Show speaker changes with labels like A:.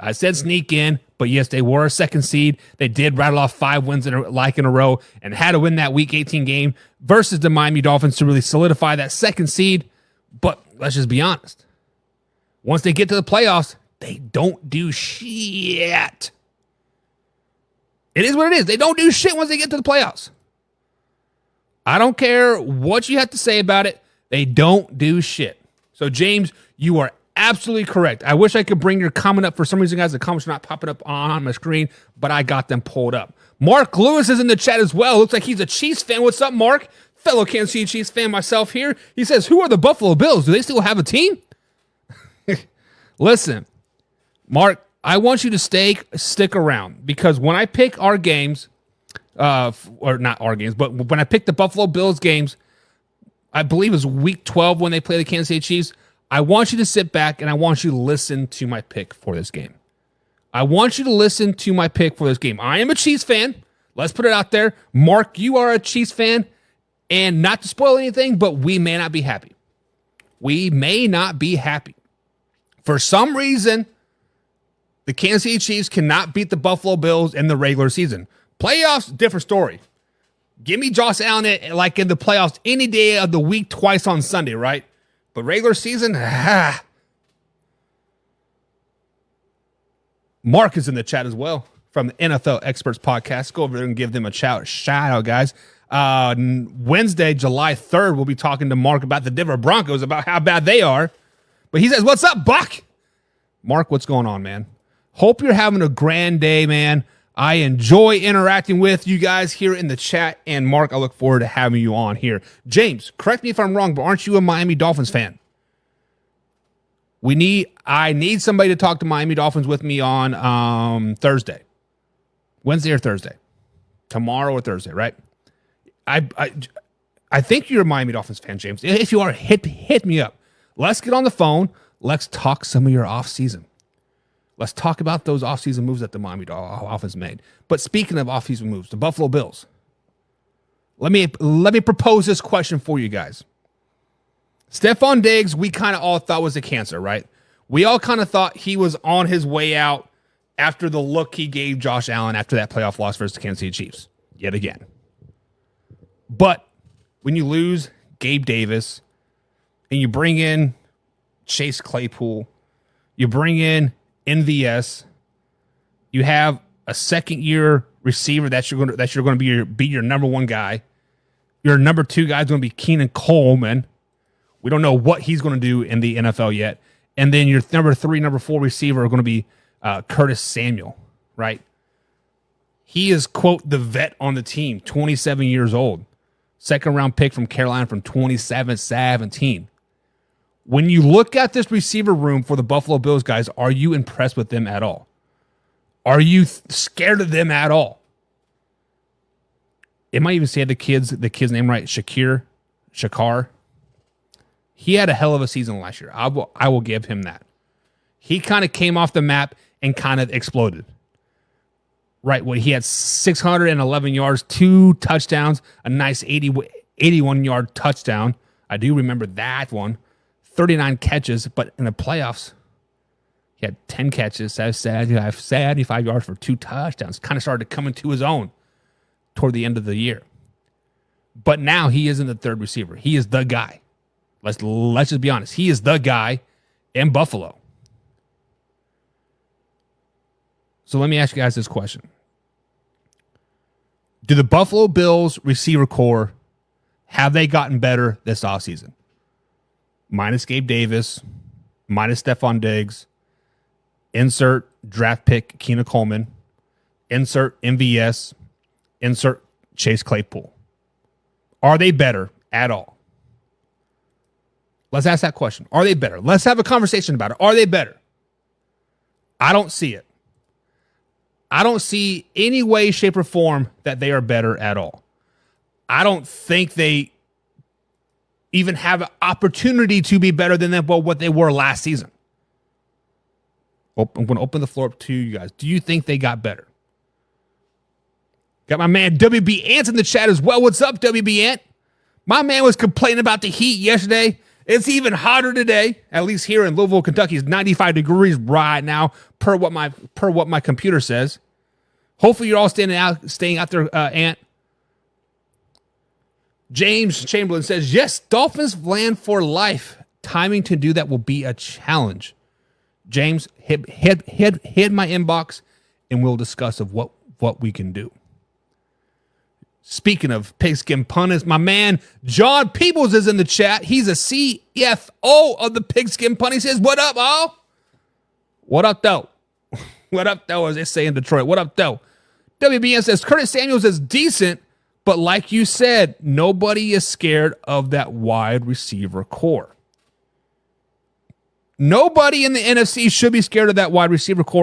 A: I said sneak in, but yes, they were a second seed. They did rattle off 5 wins in a row and had to win that Week 18 game versus the Miami Dolphins to really solidify that second seed. But let's just be honest. Once they get to the playoffs, they don't do shit. It is what it is. They don't do shit once they get to the playoffs. I don't care what you have to say about it. They don't do shit. So, James, you are absolutely correct. I wish I could bring your comment up. For some reason, guys, the comments are not popping up on my screen, but I got them pulled up. Mark Lewis is in the chat as well. Looks like he's a Chiefs fan. What's up, Mark? Fellow Kansas City Chiefs fan myself here. He says, who are the Buffalo Bills? Do they still have a team? Listen, Mark, I want you to stick around because when I pick our games, or not our games, but when I pick the Buffalo Bills games, I believe it was week 12 when they play the Kansas City Chiefs. I want you to sit back and I want you to listen to my pick for this game. I want you to listen to my pick for this game. I am a Chiefs fan. Let's put it out there. Mark, you are a Chiefs fan. And not to spoil anything, but we may not be happy. We may not be happy. For some reason, the Kansas City Chiefs cannot beat the Buffalo Bills in the regular season. Playoffs, different story. Give me Josh Allen like in the playoffs any day of the week, twice on Sunday, right? But regular season, Mark is in the chat as well from the NFL Experts Podcast. Go over there and give them a shout out, guys. Wednesday, July 3rd, we'll be talking to Mark about the Denver Broncos, about how bad they are. But he says, what's up, Buck? Mark, what's going on, man? Hope you're having a grand day, man. I enjoy interacting with you guys here in the chat. And Mark, I look forward to having you on here. James, correct me if I'm wrong, but aren't you a Miami Dolphins fan? I need somebody to talk to Miami Dolphins with me on Thursday. Wednesday or Thursday. Tomorrow or Thursday, right? I think you're a Miami Dolphins fan, James. If you are, hit me up. Let's get on the phone. Let's talk some of your offseason. Let's talk about those offseason moves that the Miami Dolphins made. But speaking of offseason moves, the Buffalo Bills. Let me propose this question for you guys. Stefon Diggs, we kind of all thought was a cancer, right? We all kind of thought he was on his way out after the look he gave Josh Allen after that playoff loss versus the Kansas City Chiefs. Yet again. But when you lose Gabe Davis and you bring in Chase Claypool, you bring in MVS, you have a second-year receiver that you're going to be your number one guy. Your number two guy is going to be Keenan Coleman. We don't know what he's going to do in the NFL yet. And then your number three, number four receiver are going to be Curtis Samuel, right? He is, quote, the vet on the team, 27 years old. Second-round pick from Carolina from 2017. When you look at this receiver room for the Buffalo Bills, guys, are you impressed with them at all? Are you scared of them at all? It might even say the kid's name right, Shakar. He had a hell of a season last year. I will give him that. He kind of came off the map and kind of exploded. Right, when he had 611 yards, 2 touchdowns, a nice 81-yard touchdown. I do remember that one. 39 catches, but in the playoffs, he had 10 catches, 75 yards for 2 touchdowns. Kind of started to come into his own toward the end of the year. But now he isn't the third receiver. He is the guy. Let's just be honest. He is the guy in Buffalo. So let me ask you guys this question. Do the Buffalo Bills receiver core, have they gotten better this offseason? Minus Gabe Davis, minus Stefon Diggs, insert draft pick Keenan Coleman, insert MVS, insert Chase Claypool. Are they better at all? Let's ask that question. Are they better? Let's have a conversation about it. Are they better? I don't see it. I don't see any way, shape, or form that they are better at all. I don't think they even have an opportunity to be better than what they were last season. I'm going to open the floor up to you guys. Do you think they got better? Got my man WB Ant in the chat as well. What's up, WB Ant? My man was complaining about the Heat yesterday It's even hotter today. At least here in Louisville, Kentucky, it's 95 degrees right now, per what my computer says. Hopefully, you're all staying out there, Ant. James Chamberlain says, yes, Dolphins land for life. Timing to do that will be a challenge. James, hit my inbox, and we'll discuss of what we can do. Speaking of pigskin pundits, my man John Peebles is in the chat. He's a CFO of the Pigskin Punt. He says, what up, all? What up, though? What up, though, as they say in Detroit. What up, though? WBN says, Curtis Samuels is decent, but like you said, nobody is scared of that wide receiver core. Nobody in the NFC should be scared of that wide receiver core.